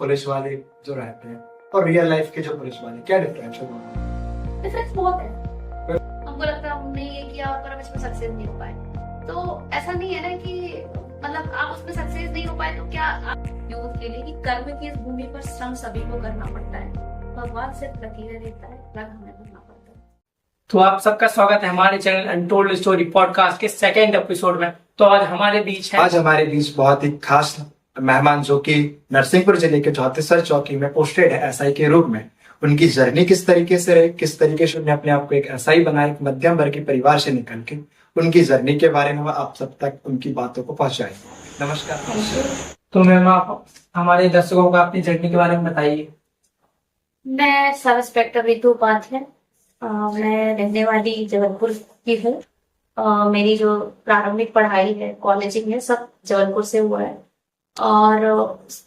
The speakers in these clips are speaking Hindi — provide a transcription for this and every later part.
पुलिस वाले जो रहते हैं और रियल लाइफ के जो पुलिस वाले, क्या डिफरेंस है दोनों? डिफरेंस बहुत है। हमको लगता है हमने ये किया पर हम इसमें सक्सेस नहीं हो पाए, तो ऐसा नहीं है ना कि मतलब आप उसमें सक्सेस नहीं हो पाए तो क्या आप यूथ के लिए कि कर्म की इस भूमि पर श्रम सभी को करना पड़ता है, भगवान सिर्फ लकीरें देता है, रंग हमें भरना पड़ता है। तो आप सबका स्वागत है हमारे चैनल अनटोल्ड स्टोरी पॉडकास्ट के सेकंड एपिसोड में। तो आज हमारे बीच है बहुत ही खास मेहमान जो कि नरसिंहपुर जिले के चौथेसर चौकी में पोस्टेड है एसआई के रूप में। उनकी जर्नी किस तरीके से रही, किस तरीके से उन्होंने अपने आप को एक एसआई बनाया, एक मध्यम वर्ग के परिवार से निकल के, उनकी जर्नी के बारे में आप सब तक उनकी बातों को पहुंचाए। नमस्कार। तो मैम आप हमारे दर्शकों को अपनी जर्नी के बारे में बताइए। मैं सब इंस्पेक्टर रितु उपाध्याय, मैं रहने वाली जबलपुर की हूँ। मेरी जो प्रारंभिक पढ़ाई है, कॉलेजिंग है, सब जबलपुर से हुआ है और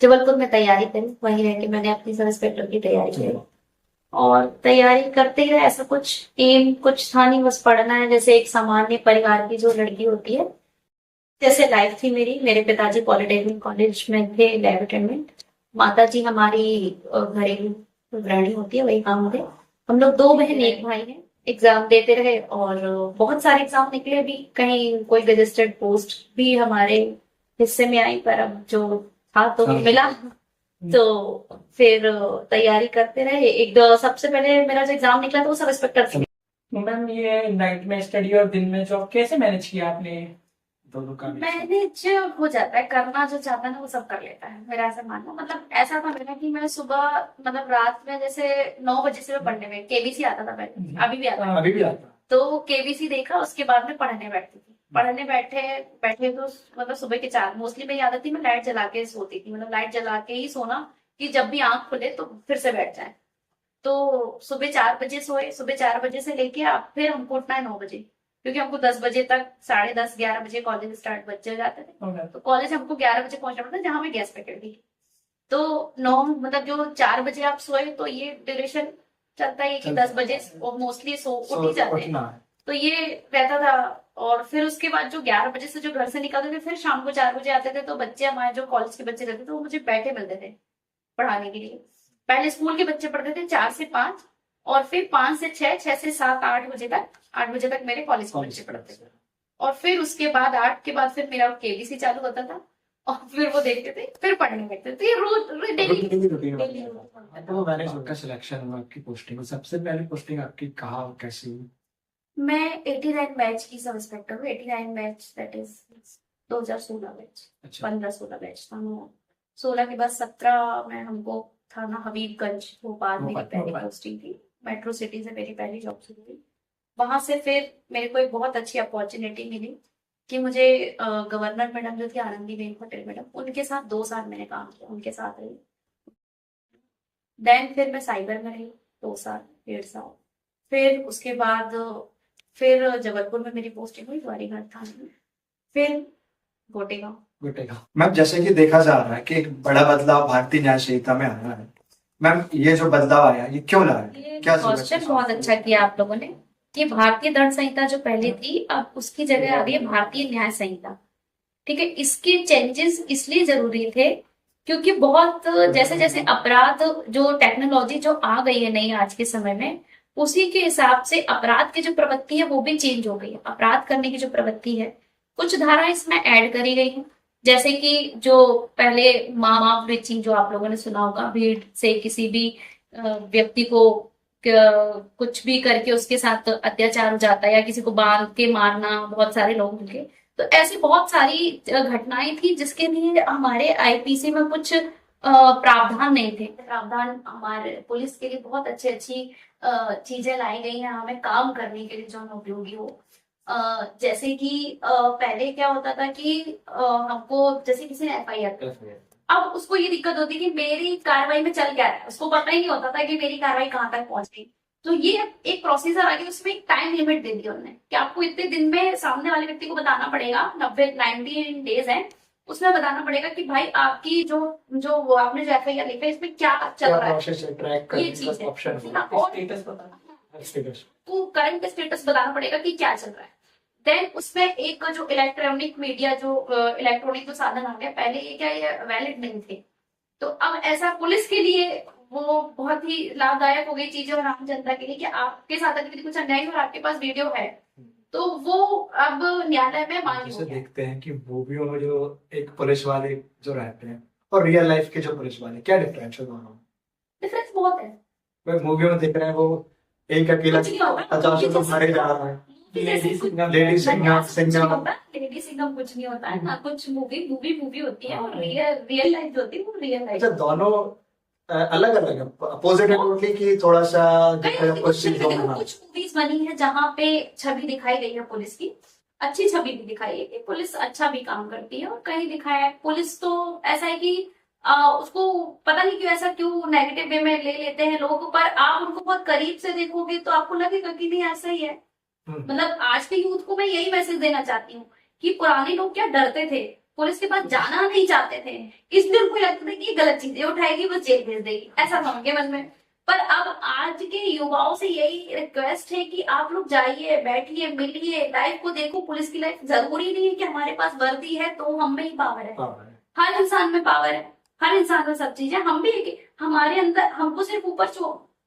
जबलपुर में तैयारी करी। वही है कि मैंने अपनी सब इंस्पेक्टर की तैयारी की और तैयारी करते ही ऐसा कुछ एम कुछ था नहीं, बस पढ़ना है। जैसे एक सामान्य परिवार की जो लड़की होती है जैसे लाइफ थी मेरी। मेरे पिताजी पॉलिटेक्निक कॉलेज में थे लैब अटेंडेंट, माता जी हमारी घरेलू गृहिणी होती है, वही काम होते। हम लोग दो बहन एक भाई हैं। एग्जाम देते रहे और बहुत सारे एग्जाम निकले भी, कहीं कोई रजिस्टर्ड पोस्ट भी हमारे हिस्से में आई, पर अब जो था तो मिला। तो फिर तैयारी करते रहे। सबसे पहले मेरा जो एग्जाम निकला था वो सब इंस्पेक्टर था। मैम ये नाइट में स्टडी और दिन में जॉब कैसे मैनेज किया आपने? दोनों का मैनेज हो जाता है, करना जो चाहता है ना वो सब कर लेता है, मेरा ऐसा मानना। मतलब ऐसा था मेरा कि मैं सुबह मतलब रात में जैसे 9 बजे से मैं पढ़ने में, केबीसी आता था पहले, अभी भी आता है, अभी भी आता। तो केबीसी देखा, उसके बाद में पढ़ने बैठती थी। पढ़ने बैठे तो मतलब सुबह के 4 मोस्टली मेरी आदत थी, मैं लाइट जला के सोती थी। मतलब लाइट जला के ही सोना कि जब भी आंख खुले तो फिर से बैठ जाए। तो सुबह 4 बजे सोए, सुबह 4 बजे से लेके आप फिर हमको उठना है 9 बजे, क्योंकि हमको 10 बजे तक 10:30 11 बजे कॉलेज स्टार्ट बच्चे जाते थे। तो कॉलेज हमको 11 बजे पहुंचना पड़ता है, जहां मैं गैस पकड़ दी। तो 9 मतलब जो 4 बजे आप सोए तो ये ड्यूरेशन चलता है कि 10 बजे मोस्टली उठ ही जाते हैं, तो ये रहता था। और फिर उसके बाद जो 11 बजे से जो घर से निकलते थे, फिर शाम को 4 बजे आते थे। तो बच्चे हमारे जो कॉलेज के बच्चे रहते थे वो मुझे बैठे मिलते थे पढ़ाने के लिए। पहले स्कूल के बच्चे पढ़ते थे 4 से 5 और फिर 5 से 6, 6 से 7, 8 बजे तक मेरे कॉलेज के बच्चे पढ़ते थे। और फिर उसके बाद 8 के बाद फिर मेरा केबीसी चालू होता था और फिर वो देखते थे, फिर पढ़ने लगते थे। तो ये रोज डेली। तो मैंने उनका सिलेक्शन हुआ आपकी पोस्टिंग, सबसे पहले पोस्टिंग आपकी कहाँ और कैसी हुई? मैं 89 बैच की सब इंस्पेक्टर हूँ। 89 बैच दैट इज 2016 बैच। अच्छा। 15-16 बैच था। 16 के बाद 17 में हमको थाना हबीबगंज भोपाल मेरी पहली पोस्टिंग थी। मेट्रो सिटी से मेरी पहली जॉब शुरू हुई। वहां से फिर मेरे को एक बहुत अच्छी अपॉर्चुनिटी मिली कि मुझे गवर्नर मैडम जो थी आनंदीबेन पटेल मैडम, उनके साथ 2 साल मैंने काम किया, उनके साथ रही। देन फिर मैं साइबर में रही 2 साल 1.5 साल। फिर उसके बाद फिर जबलपुर में मेरी पोस्टिंग हुई ग्वारीघाट थाने में, फिर गोटेगांव। मैम जैसे कि देखा जा रहा है कि एक बड़ा बदलाव भारतीय न्याय संहिता में आया है। मैम ये जो बदलाव आया ये क्यों लाया? क्या क्वेश्चन बहुत अच्छा किया आप लोगों ने कि भारतीय दंड संहिता जो पहले थी अब उसकी जगह आ गई है भारतीय न्याय संहिता। ठीक है, इसके चेंजेस इसलिए जरूरी थे क्योंकि बहुत जैसे जैसे अपराध जो टेक्नोलॉजी जो आ गई है नई आज के समय में, उसी के हिसाब से अपराध की जो प्रवृत्ति है वो भी चेंज हो गई है। अपराध करने की जो प्रवृत्ति है, कुछ धारा इसमें ऐड करी गई है। जैसे कि जो पहले मामला जो आप लोगों ने सुना होगा, भीड़ से किसी भी व्यक्ति को कुछ भी करके उसके साथ अत्याचार हो जाता है या किसी को बांध के मारना, बहुत सारे लोग मिलके, तो ऐसी बहुत सारी घटनाएं थी जिसके लिए हमारे आईपीसी में कुछ प्रावधान नहीं थे। प्रावधान हमारे पुलिस के लिए बहुत अच्छी चीजें लाई गई हैं हमें काम करने के लिए जो हमें उपयोगी हो। जैसे कि पहले क्या होता था कि हमको जैसे किसी ने एफआईआर, अब उसको ये दिक्कत होती कि मेरी कार्रवाई में चल क्या रहा है, उसको पता ही नहीं होता था कि मेरी कार्रवाई कहाँ तक पहुंच गई। तो ये एक प्रोसीजर आ गया, उसमें एक टाइम लिमिट दे दी उन्होंने कि आपको इतने दिन में सामने वाले व्यक्ति को बताना पड़ेगा, 90 डेज है, उसमें बताना पड़ेगा कि भाई आपकी जो जो वो आपने जो एफआईआर लिखा है इसमें क्या चल रहा है, ये चीज है। को करंट स्टेटस बताना पड़ेगा कि क्या चल रहा है। देन उसमें एक जो इलेक्ट्रॉनिक मीडिया जो इलेक्ट्रॉनिक जो साधन आ गया, पहले ये क्या ये वैलिड नहीं थे, तो अब ऐसा पुलिस के लिए वो बहुत ही लाभदायक हो गई चीजें और आम जनता के लिए कि आपके साथ अगर कुछ अन्याय और आपके पास वीडियो है तो वो अब न्यायालय में मान्य जैसे हो गया। देखते हैं कि मूवियों में जो एक पुलिस वाले जो रहते हैं और रियल लाइफ के जो पुलिस वाले, क्या डिफरेंस है दोनों में? डिफरेंस बहुत है। वह मूवियों में देख रहे हैं वो एक अकेला कुछ नहीं होता 50 को मारे जा रहा है, lady Singham lady Singham Singham. Lady Singham कुछ नहीं होता है ना, कुछ मूवी मूवी मूवी होती है और रियल लाइफ जो होती है वो रियल लाइफ। अच्छा, दोनों अलग अलग है, अपोजिट है टोटली, कि थोड़ा सा कुछ चीजों में? हाँ। कुछ मूवीज बनी है जहाँ पे छवि दिखाई गई है पुलिस की, अच्छी छवि भी दिखाई है कि पुलिस अच्छा भी काम करती है, और कहीं दिखाया है पुलिस तो ऐसा है कि उसको पता नहीं क्यों ऐसा क्यों नेगेटिव वे में ले लेते हैं लोग, पर आप उनको बहुत करीब से देखोगे तो आपको लगेगा कि नहीं ऐसा ही है। मतलब आज के यूथ को मैं यही मैसेज देना चाहती हूँ कि पुराने लोग क्या डरते थे, पुलिस के पास जाना नहीं चाहते थे, इसलिए उनको लगता था कि ये गलत चीजें उठाएगी बस जेल भेज देगी, ऐसा था उनके मन में। पर अब आज के युवाओं से यही रिक्वेस्ट है कि आप लोग जाइए, बैठिए, मिलिए, लाइफ को देखो। पुलिस की लाइफ जरूरी नहीं है कि हमारे पास वर्दी है तो हम में ही पावर है, हर इंसान में पावर है, हर इंसान में सब चीजें। हम भी हमारे अंदर, हमको सिर्फ ऊपर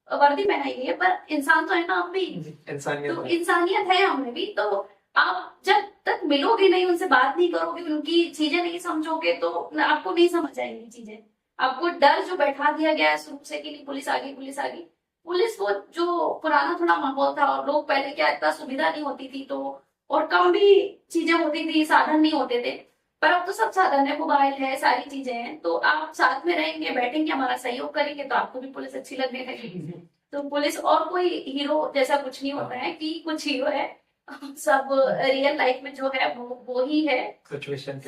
वर्दी पहनाई गई है पर इंसान तो है ना हम भी, तो इंसानियत है हमें भी। तो आप जब तक मिलोगे नहीं, उनसे बात नहीं करोगे, उनकी चीजें नहीं समझोगे तो आपको नहीं समझ आएंगी चीजें। आपको डर जो बैठा दिया गया है शुरू से कि नहीं पुलिस आ गई पुलिस आ गई, पुलिस वो जो पुराना थोड़ा माहौल था और लोग पहले क्या इतना सुविधा नहीं होती थी तो, और कम भी चीजें होती थी, साधन नहीं होते थे, पर अब तो सब साधन है, मोबाइल है, सारी चीजें हैं, तो आप साथ में रहेंगे, बैठेंगे, हमारा सहयोग करेंगे तो आपको भी पुलिस अच्छी लगने लगेगी। तो पुलिस और कोई हीरो जैसा कुछ नहीं होता है कि कुछ हीरो है, सब रियल लाइफ में जो है वो ही है, सिचुएशन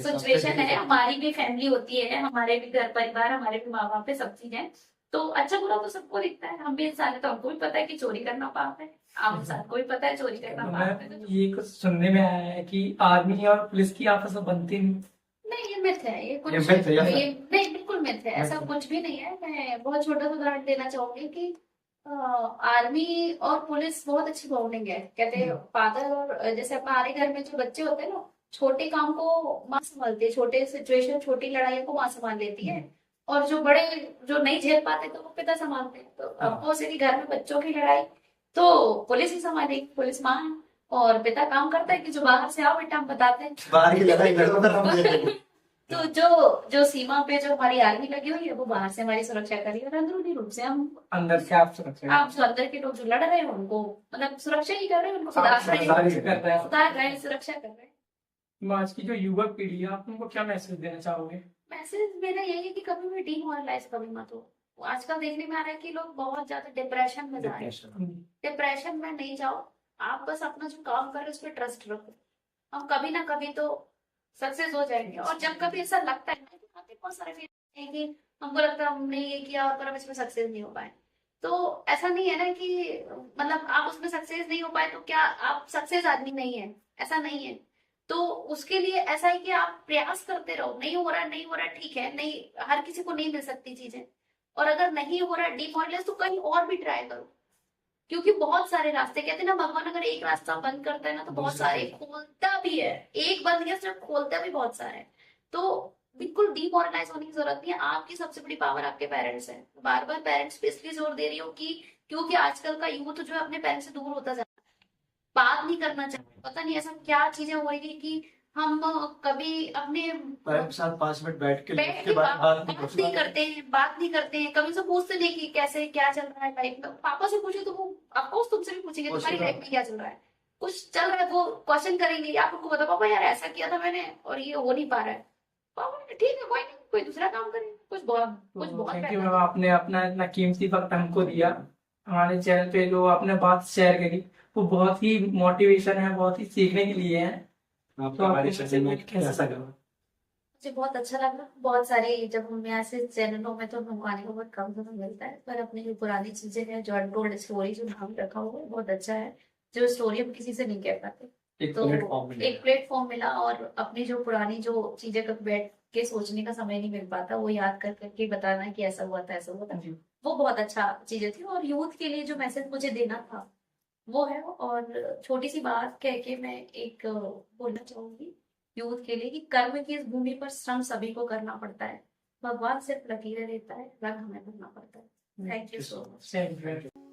है। हमारी भी फैमिली होती है, हमारे भी घर परिवार, हमारे भी माँ बाप है, सब चीजें। तो अच्छा बुरा तो सबको दिखता है, हम भी इंसान है तो हमको भी पता है कि चोरी करना पाप है, आम इंसान को भी पता है चोरी करना पाप है। ये कुछ सुनने में आया है कि आर्मी और पुलिस की आपस में बनती नहीं। नहीं, ये मिथ है, ये कुछ ये myth है, ये नहीं, बिल्कुल मिथ है, ऐसा कुछ भी नहीं है। मैं बहुत छोटा सा उदाहरण देना चाहूंगी कि आर्मी और पुलिस बहुत अच्छी बॉन्डिंग है। कहते हैं फादर और, जैसे हमारे घर में जो बच्चे होते हैं ना, छोटे काम को माँ संभालती है, छोटे सिचुएशन, छोटी लड़ाइयों को माँ संभाल लेती है, और जो बड़े जो नहीं झेल पाते तो वो पिता संभालते हैं। तो अब वो से घर में बच्चों की लड़ाई तो पुलिस ही संभालेगी, पुलिस माँ है, और पिता काम करता है कि जो बाहर से आओ बेटा हम बताते हैं बाहर की लड़ाई लड़ो तो हम देखेंगे। तो जो सीमा पे जो हमारी आर्मी लगी हुई है वो बाहर से हमारी सुरक्षा करेगी, और अंदरूनी रूप से हम अंदर से आप सुरक्षा आप जो अंदर के लोग जो लड़ रहे हैं उनको मतलब सुरक्षा ही कर रहे हैं, उनको सुधार रहे हैं, सुधार रहे हैं, सुरक्षा कर रहे हैं। आज की जो युवा पीढ़ी है आप उनको क्या मैसेज देना चाहोगे? मैसेज मेरा यही है कि कभी भी डीमोरलाइज कभी मत हो। आजकल देखने में आ रहा है कि लोग बहुत ज्यादा डिप्रेशन में जा रहे हैं, डिप्रेशन में नहीं जाओ, आप बस अपना जो काम कर रहे हो उस पर ट्रस्ट रखो, हम कभी ना कभी तो सक्सेस हो जाएंगे। और जब कभी ऐसा लगता है ना कि काफी बहुत सारे फील है कि हमको लगता है हमने ये किया और पर हम इसमें सक्सेस नहीं हो पाए, तो ऐसा नहीं है ना कि मतलब आप उसमें सक्सेस नहीं हो पाए तो क्या आप सक्सेस आदमी नहीं है, ऐसा नहीं है। तो उसके लिए ऐसा है कि आप प्रयास करते रहो, नहीं हो रहा नहीं हो रहा ठीक है, नहीं हर किसी को नहीं मिल सकती चीजें, और अगर नहीं हो रहा डिमोरलाइज तो कहीं और भी ट्राई करो, क्योंकि बहुत सारे रास्ते, कहते हैं ना भगवान अगर एक रास्ता बंद करता है ना तो बहुत सारे खोलता भी है, एक बंद किया सिर्फ खोलता भी बहुत सारे है। तो बिल्कुल डीमोरलाइज होने की जरूरत नहीं है, आपकी सबसे बड़ी पावर आपके पेरेंट्स है। बार बार पेरेंट्स पे इसलिए जोर दे रही हूँ कि क्योंकि आजकल का यूथ जो है अपने पेरेंट्स से दूर होता जा रहा है, बात नहीं करना चाहते, पता नहीं ऐसा क्या चीजें हो रही है कि हम कभी अपने के साथ 5 मिनट बैठ के बैठ के के बाद बात नहीं करते हैं, बात नहीं करते हैं, कभी से पूछते नहीं कि कैसे क्या चल रहा है लाइफ में। पापा से पूछे तो वो ऑफकोर्स तुमसे भी पूछेंगे तुम्हारी लाइफ में क्या चल रहा है, कुछ चल रहा है वो क्वेश्चन करेंगे, आप उनको बताओ पापा यार ऐसा किया था मैंने और ये हो नहीं पा रहा है, पापा ठीक है कोई नहीं, कोई दूसरा काम करें, कुछ बहुत थैंक यू बेहतर। मैम, आपने अपना इतना कीमती वक्त हमको दिया, हमारे चैनल पे जो आपने बात शेयर करी वो बहुत ही मोटिवेशन है, बहुत ही सीखने के लिए है। आपका हमारे चैनल में कैसा लगा? मुझे बहुत अच्छा लगा, बहुत सारे जब हम ऐसे चैनलों में तो हमको आने को बहुत कम समय मिलता है, पर अपनी जो पुरानी चीजें हैं, जो अनटोल्ड स्टोरी जो नाम रखा हुआ है बहुत अच्छा है, जो स्टोरी हम किसी से नहीं कह पाते, तो एक प्लेटफॉर्म मिला, और अपनी जो पुरानी जो चीजें कभी बैठ के सोचने का समय नहीं मिल पाता वो याद कर करके बताना कि ऐसा हुआ था ऐसा हुआ था, वो बहुत अच्छा चीजें थी। और यूथ के लिए जो मैसेज मुझे देना था वो है, और छोटी सी बात कह के मैं एक बोलना चाहूंगी यूथ के लिए कि कर्म की इस भूमि पर श्रम सभी को करना पड़ता है, भगवान सिर्फ लकीरें देता है, रंग हमें भरना पड़ता है। Thank you so much. Thank you.